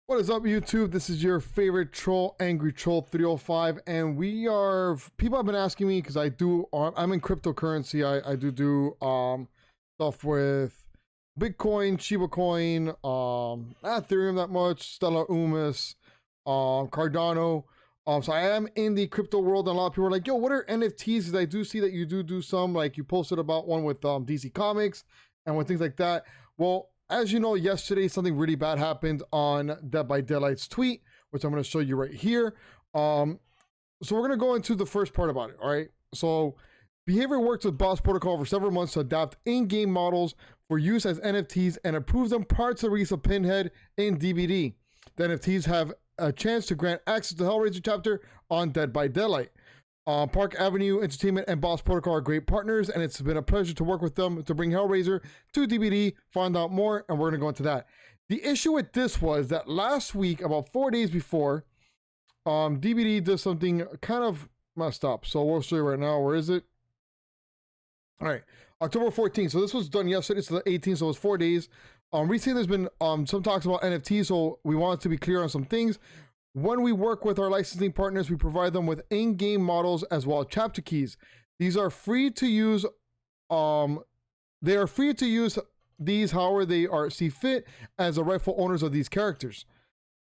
What is up, YouTube? This is your favorite troll, Angry Troll 305, and people have been asking me because I'm in cryptocurrency. I do stuff with Bitcoin, Shiba Coin, not Ethereum that much, Stellar Umis, Cardano. So I am in the crypto world, and a lot of people are like, "Yo, what are NFTs?" Because I do see that you do some, like you posted about one with DC Comics and with things like that. Well, as you know, yesterday something really bad happened on Dead by Daylight's tweet, which I'm going to show you right here. So we're going to go into the first part about it. All right. So Behavior worked with Boss Protocol for several months to adapt in-game models for use as NFTs and approve them prior to the release of Pinhead in DBD. The NFTs have a chance to grant access to Hellraiser chapter on Dead by Daylight. Park Avenue Entertainment and Boss Protocol are great partners, and it's been a pleasure to work with them to bring Hellraiser to DBD. Find out more, and we're going to go into that. The issue with this was that last week, about 4 days before, DBD did something kind of messed up. So we'll show you right now. Where is it? All right, October 14th. So this was done yesterday, so the 18th, so it was 4 days. Recently, there's been some talks about NFTs, so we wanted to be clear on some things. When we work with our licensing partners, we provide them with in-game models as well as chapter keys. These are free to use. They are free to use these however they see fit as the rightful owners of these characters.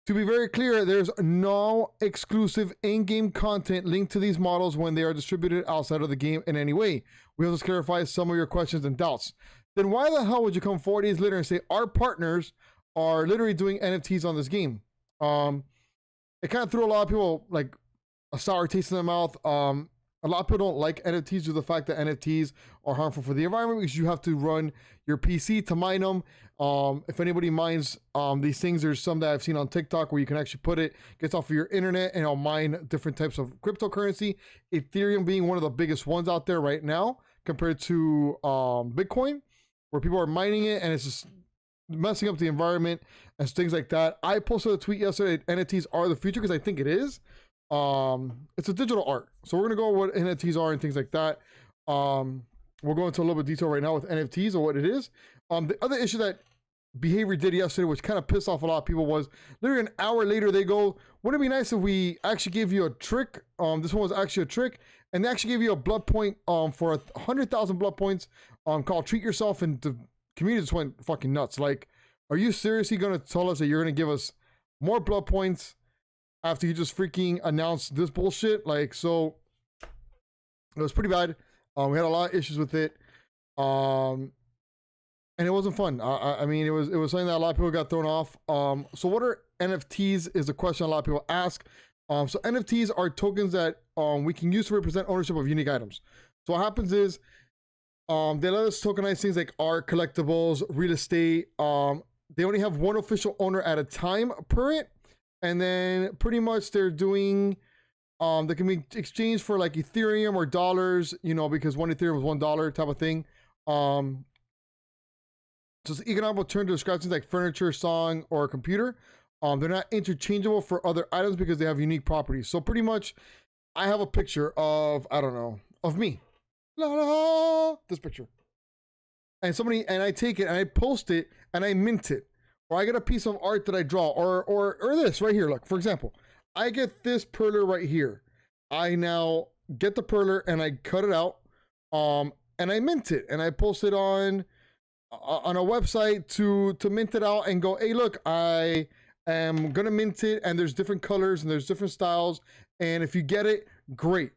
To be very clear, there's no exclusive in-game content linked to these models when they are distributed outside of the game in any way. We also clarify some of your questions and doubts. Then why the hell would you come 4 days later and say our partners are literally doing NFTs on this game? It kind of threw a lot of people like a sour taste in their mouth. A lot of people don't like NFTs due to the fact that NFTs are harmful for the environment because you have to run your PC to mine them. If anybody mines these things, there's some that I've seen on TikTok where you can actually put it, gets off of your internet, and it'll mine different types of cryptocurrency. Ethereum being one of the biggest ones out there right now compared to Bitcoin, where people are mining it and it's just messing up the environment and things like that. I posted a tweet yesterday, NFTs are the future, because I think it is. It's a digital art. So we're going to go over what NFTs are and things like that. We'll go into a little bit of detail right now with NFTs or what it is. The other issue that Behavior did yesterday, which kind of pissed off a lot of people, was literally an hour later, they go, wouldn't it be nice if we actually gave you a trick? This one was actually a trick. And they actually gave you a blood point for 100,000 blood points called Treat Yourself, and the community just went fucking nuts. Like, are you seriously going to tell us that you're going to give us more blood points after you just freaking announced this bullshit? Like, so it was pretty bad. We had a lot of issues with it. And it wasn't fun. I mean, it was something that a lot of people got thrown off. So what are NFTs is a question a lot of people ask. So NFTs are tokens that we can use to represent ownership of unique items. So what happens is they let us tokenize things like art, collectibles, real estate. They only have one official owner at a time per it. And then pretty much they're doing, they can be exchanged for like Ethereum or dollars, you know, because one Ethereum was $1 type of thing. So it's an economical term to describe things like furniture, song, or a computer. They're not interchangeable for other items because they have unique properties. So pretty much I have a picture of, I don't know, of me. La, la, this picture. And I take it and I post it and I mint it. Or I get a piece of art that I draw, or this right here. Look, for example, I get this perler right here. I now get the perler and I cut it out, and I mint it and I post it on a website to mint it out and go, hey, look, I am gonna mint it, and there's different colors and there's different styles, and if you get it, great.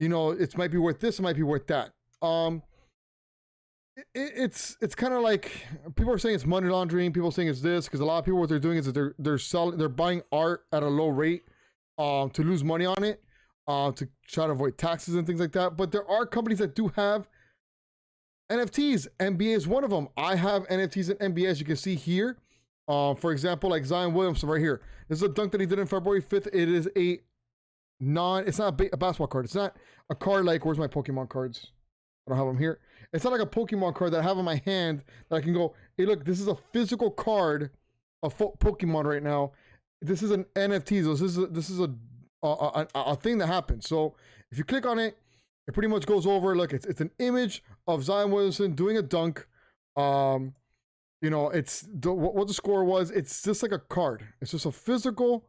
You know, it might be worth this, it might be worth that. It's kind of like people are saying it's money laundering. People are saying it's this because a lot of people, what they're doing is that they're buying art at a low rate to lose money on it, to try to avoid taxes and things like that. But there are companies that do have NFTs. NBA is one of them. I have NFTs in NBA, as you can see here. For example, like Zion Williamson right here. This is a dunk that he did on February 5th. It is it's not a basketball card. It's not a card like, where's my Pokemon cards? I don't have them here. It's not like a Pokemon card that I have in my hand that I can go, hey, look, this is a physical card of Pokemon right now. This is an NFT. So this is a thing that happens. So if you click on it, it pretty much goes over. Look, it's an image of Zion Williamson doing a dunk. You know, it's what the score was. It's just like a card. It's just a physical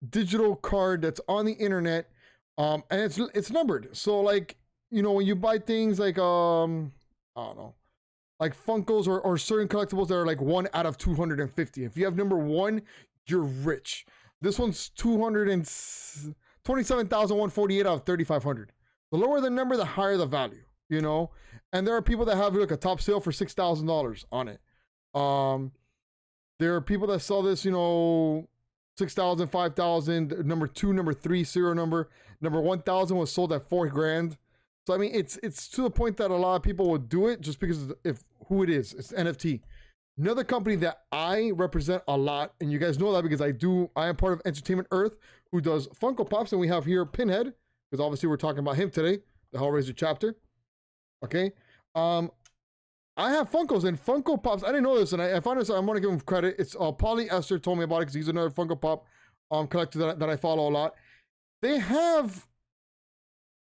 digital card that's on the internet, and it's numbered. So like, you know, when you buy things like I don't know, like Funkos or certain collectibles that are like 1 out of 250. If you have number 1, you're rich. This one's 227,148 out of 3,500. The lower the number, the higher the value, you know? And there are people that have like a top sale for $6,000 on it. There are people that sell this, you know, 6,000, 5,000, number 2, number 3 serial number 1,000 was sold at $4,000. So I mean, it's to the point that a lot of people will do it just because if who it is, it's NFT. Another company that I represent a lot, and you guys know that because I am part of Entertainment Earth, who does Funko Pops, and we have here Pinhead, because obviously we're talking about him today, the Hellraiser chapter. Okay, I have Funkos and Funko Pops. I didn't know this, and I found this. I want to give him credit. It's Polly Esther told me about it because he's another Funko Pop collector that I follow a lot. They have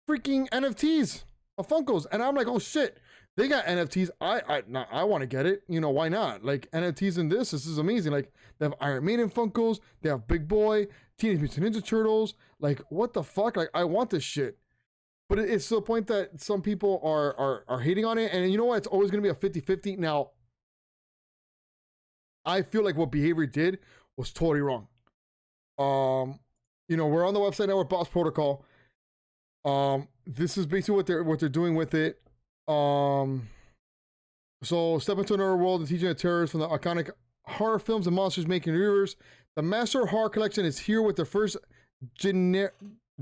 freaking NFTs of Funkos, and I'm like, oh shit, they got NFTs. I want to get it. You know, why not? Like NFTs in this is amazing. Like they have Iron Maiden Funkos, they have Big Boy, Teenage Mutant Ninja Turtles. Like what the fuck? Like I want this shit. But it's to the point that some people are hating on it, and you know what? It's always gonna be a 50-50. Now, I feel like what Behavior did was totally wrong. You know, we're on the website now with Boss Protocol. This is basically what they're doing with it. So step into another world and teaching the terrorists from the iconic horror films and monsters making universe. The Master Horror Collection is here with the first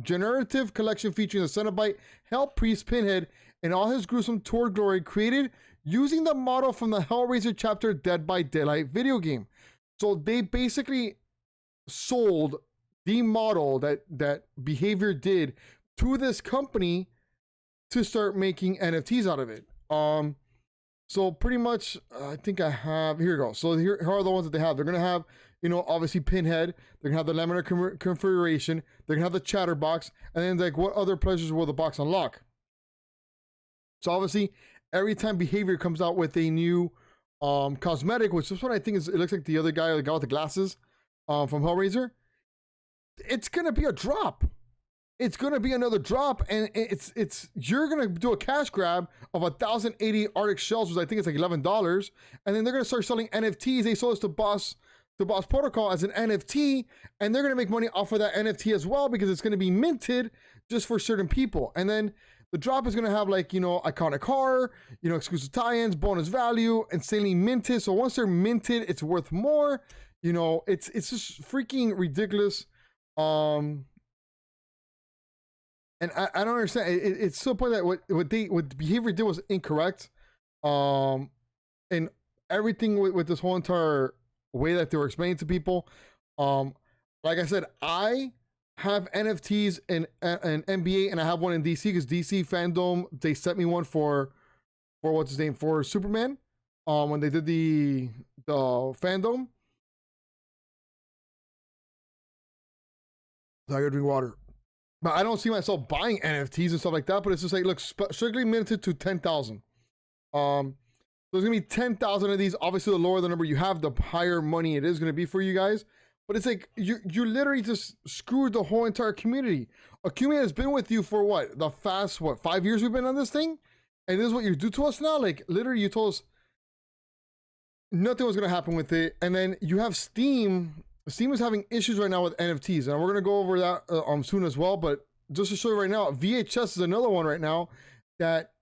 generative collection featuring the Cenobite Hell Priest Pinhead and all his gruesome toward glory, created using the model from the Hellraiser chapter Dead by Daylight video game. So they basically sold the model that Behavior did to this company to start making NFTs out of it. So pretty much, I think I have, here we go. So here are the ones that they have. They're going to have, you know, obviously Pinhead. They're going to have the Laminar Configuration. They're going to have the Chatterbox. And then like, what other pleasures will the box unlock? So obviously, every time Behavior comes out with a new cosmetic, which this one I think is, it looks like the other guy, the guy with the glasses from Hellraiser, it's going to be a drop. It's going to be another drop, and you're going to do a cash grab of 1,080 Arctic shells, which I think it's like $11, and then they're going to start selling NFTs. They sold this to Boss Protocol as an NFT, and they're going to make money off of that NFT as well because it's going to be minted just for certain people. And then the drop is going to have like, you know, iconic horror, you know, exclusive tie-ins, bonus value, insanely minted. So once they're minted, it's worth more. You know, it's just freaking ridiculous. And I don't understand. It's to the point that what Behavior did was incorrect. And everything with this whole entire way that they were explaining to people. Like I said, I have NFTs in NBA, and I have one in DC because DC fandom, they sent me one for what's his name, for Superman. When they did the fandom. I gotta drink water. But I don't see myself buying NFTs and stuff like that. But it's just like, look, strictly limited to 10,000. There's gonna be 10,000 of these. Obviously, the lower the number you have, the higher money it is gonna be for you guys. But it's like you literally just screwed the whole entire community. A community has been with you for what? The past 5 years we've been on this thing, and this is what you do to us now. Like literally, you told us nothing was gonna happen with it, and then you have Steam. Steam is having issues right now with NFTs, and we're going to go over that soon as well. But just to show you right now, VHS is another one right now that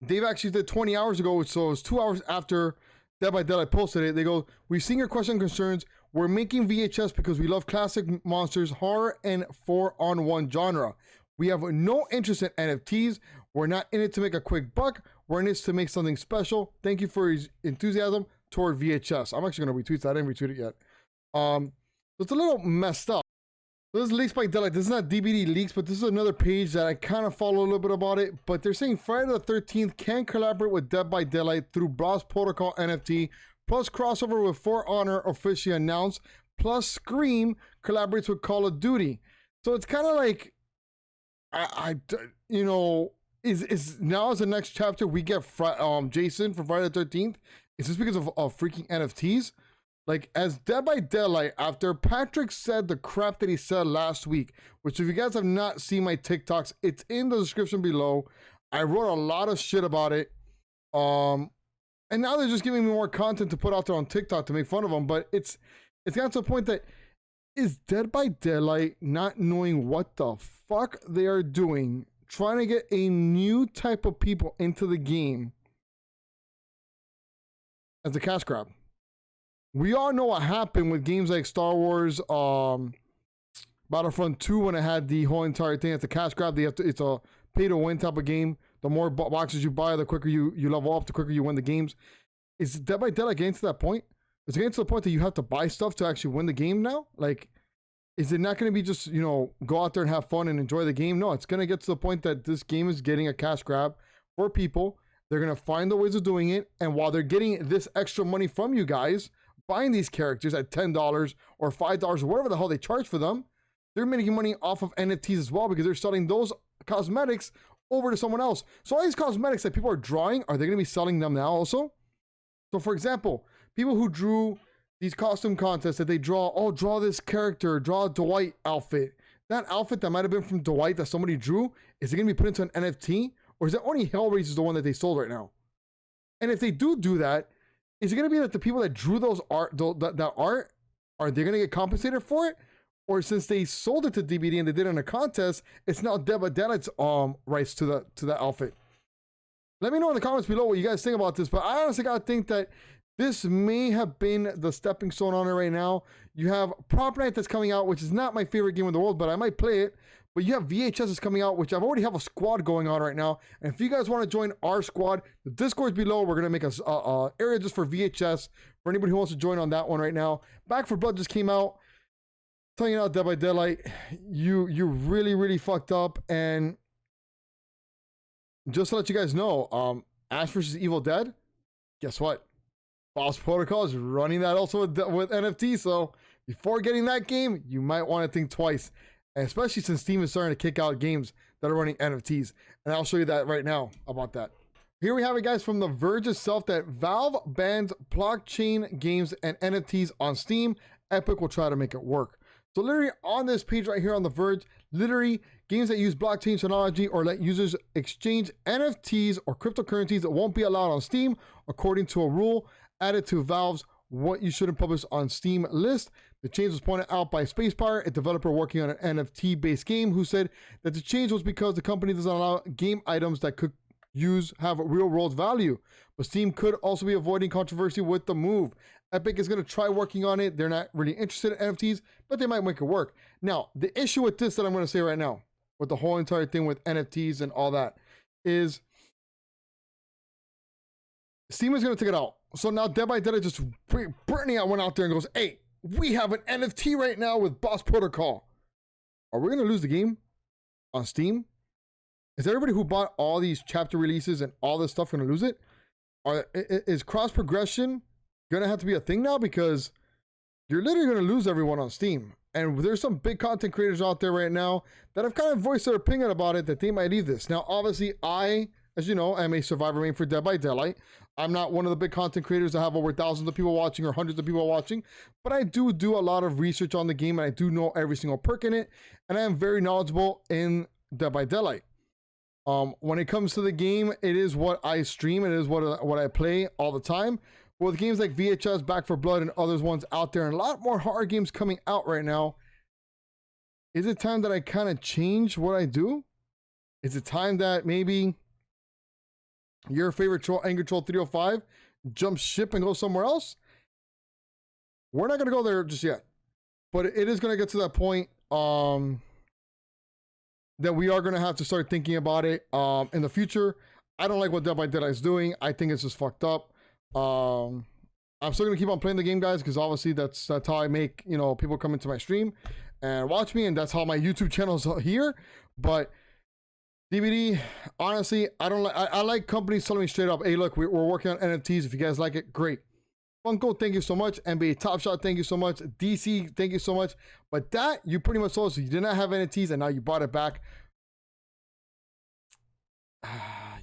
they've actually did 20 hours ago, so it was 2 hours after Dead by Daylight posted it. They go, "We've seen your question and concerns. We're making VHS because we love classic monsters, horror, and 4-on-1 genre. We have no interest in NFTs. We're not in it to make a quick buck. We're in it to make something special. Thank you for his enthusiasm toward VHS." I'm actually going to retweet that. I didn't retweet it yet. It's a little messed up. So this is Leaks by Daylight. This is not DBD Leaks, but this is another page that I kind of follow a little bit about it. But they're saying Friday the 13th can collaborate with Dead by Daylight through Boss Protocol NFT, plus crossover with For Honor officially announced, plus Scream collaborates with Call of Duty. So it's kind of like, you know, is now as the next chapter we get Jason from Friday the 13th? Is this because of freaking NFTs? Like, as Dead by Daylight, after Patrick said the crap that he said last week, which if you guys have not seen my TikToks, it's in the description below. I wrote a lot of shit about it. And now they're just giving me more content to put out there on TikTok to make fun of them. But it's gotten to the point that is Dead by Daylight not knowing what the fuck they are doing, trying to get a new type of people into the game as a cash grab. We all know what happened with games like Star Wars, Battlefront 2 when it had the whole entire thing. It's a cash grab. It's a pay-to-win type of game. The more boxes you buy, the quicker you level up, the quicker you win the games. Is Dead by Daylight getting to that point? Is it getting to the point that you have to buy stuff to actually win the game now? Like, is it not going to be just, you know, go out there and have fun and enjoy the game? No, it's going to get to the point that this game is getting a cash grab for people. They're going to find the ways of doing it. And while they're getting this extra money from you guys, buying these characters at $10 or $5 or whatever the hell they charge for them, they're making money off of NFTs as well because they're selling those cosmetics over to someone else. So all these cosmetics that people are drawing, are they going to be selling them now also? So for example, people who drew these costume contests that they draw this character, draw a Dwight outfit. That outfit that might have been from Dwight that somebody drew, is it going to be put into an NFT? Or is it only Hellraiser the one that they sold right now? And if they do that, is it going to be that the people that drew those art, that art, are they going to get compensated for it? Or since they sold it to DBD and they did it in a contest, it's now Dead by Daylight's rights to that outfit. Let me know in the comments below what you guys think about this, but I honestly gotta think that this may have been the stepping stone on it right now. You have Prop Night that's coming out, which is not my favorite game in the world, but I might play it. But you have VHS is coming out, which I've already have a squad going on right now. And if you guys want to join our squad, the Discord's below. We're gonna make a area just for VHS for anybody who wants to join on that one right now. Back for Blood just came out. Telling you now, Dead by Daylight, you really fucked up. And just to let you guys know, Ash vs. Evil Dead, guess what? Boss Protocol is running that also with NFT. So before getting that game, you might want to think twice. And especially since Steam is starting to kick out games that are running NFTs. And I'll show you that right now about that. Here we have it, guys, from The Verge itself, that Valve bans blockchain games and NFTs on Steam. Epic will try to make it work. So literally on this page right here on The Verge, literally games that use blockchain technology or let users exchange NFTs or cryptocurrencies that won't be allowed on Steam, according to a rule added to Valve's What You Shouldn't Publish on Steam list. The change was pointed out by Spacepire, a developer working on an NFT-based game, who said that the change was because the company doesn't allow game items that could have real-world value. But Steam could also be avoiding controversy with the move. Epic is going to try working on it. They're not really interested in NFTs, but they might make it work. Now, the issue with this that I'm going to say right now, with the whole entire thing with NFTs and all that, is Steam is going to take it out. So now Dead by Daylight just Brittany went out there and goes, hey, we have an NFT right now with Boss Protocol. Are we going to lose the game on Steam? Is everybody who bought all these chapter releases and all this stuff going to lose it? Is cross progression going to have to be a thing now? Because you're literally going to lose everyone on Steam. And there's some big content creators out there right now that have kind of voiced their opinion about it, that they might leave this. Now, obviously, I, as you know, am a survivor main for Dead by Daylight. I'm not one of the big content creators that have over thousands of people watching or hundreds of people watching, but I do a lot of research on the game, and I do know every single perk in it, and I am very knowledgeable in Dead by Daylight. When it comes to the game, it is what I stream, it is what I play all the time. But with games like VHS, Back for Blood, and others ones out there, and a lot more horror games coming out right now, is it time that I kind of change what I do? Is it time that maybe your favorite troll, Angry Troll 305, jumps ship and goes somewhere else? We're not going to go there just yet, but it is going to get to that point that we are going to have to start thinking about it in the future. I don't like what Dead by Daylight is doing. I think it's just fucked up. I'm still going to keep on playing the game, guys, because obviously that's how I make, you know, people come into my stream and watch me, and that's how my YouTube channel is here. But DBD, honestly, I like companies telling me straight up, hey, look, we're working on NFTs. If you guys like it, great. Funko, thank you so much. NBA Top Shot, thank you so much. DC, thank you so much. But that, you pretty much told us you did not have NFTs and now you bought it back.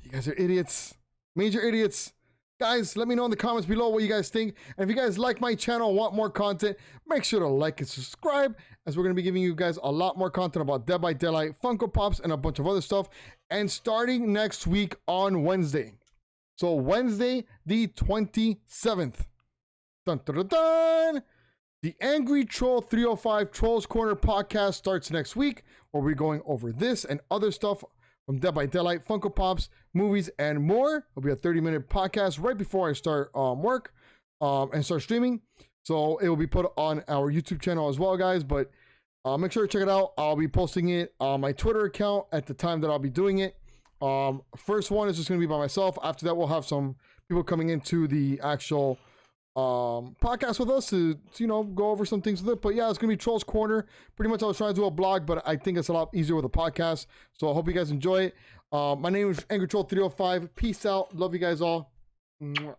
You guys are idiots. Major idiots. Guys, let me know in the comments below what you guys think. And if you guys like my channel, want more content, make sure to like and subscribe, as we're going to be giving you guys a lot more content about Dead by Daylight, Funko Pops, and a bunch of other stuff. And starting next week on Wednesday. So Wednesday, the 27th. Dun, dun, dun, dun. The Angry Troll 305 Trolls Corner podcast starts next week, where we're going over this and other stuff from Dead by Daylight, Funko Pops, movies, and more. It'll be a 30-minute podcast right before I start work and start streaming. So it will be put on our YouTube channel as well, guys. But make sure to check it out. I'll be posting it on my Twitter account at the time that I'll be doing it. First one is just going to be by myself. After that, we'll have some people coming into the actual podcast with us to you know, go over some things with it. But yeah, it's gonna be Trolls Corner. Pretty much I was trying to do a blog, but I think it's a lot easier with a podcast, so I hope you guys enjoy it. My name is Angry Troll 305. Peace out. Love you guys all. Mwah.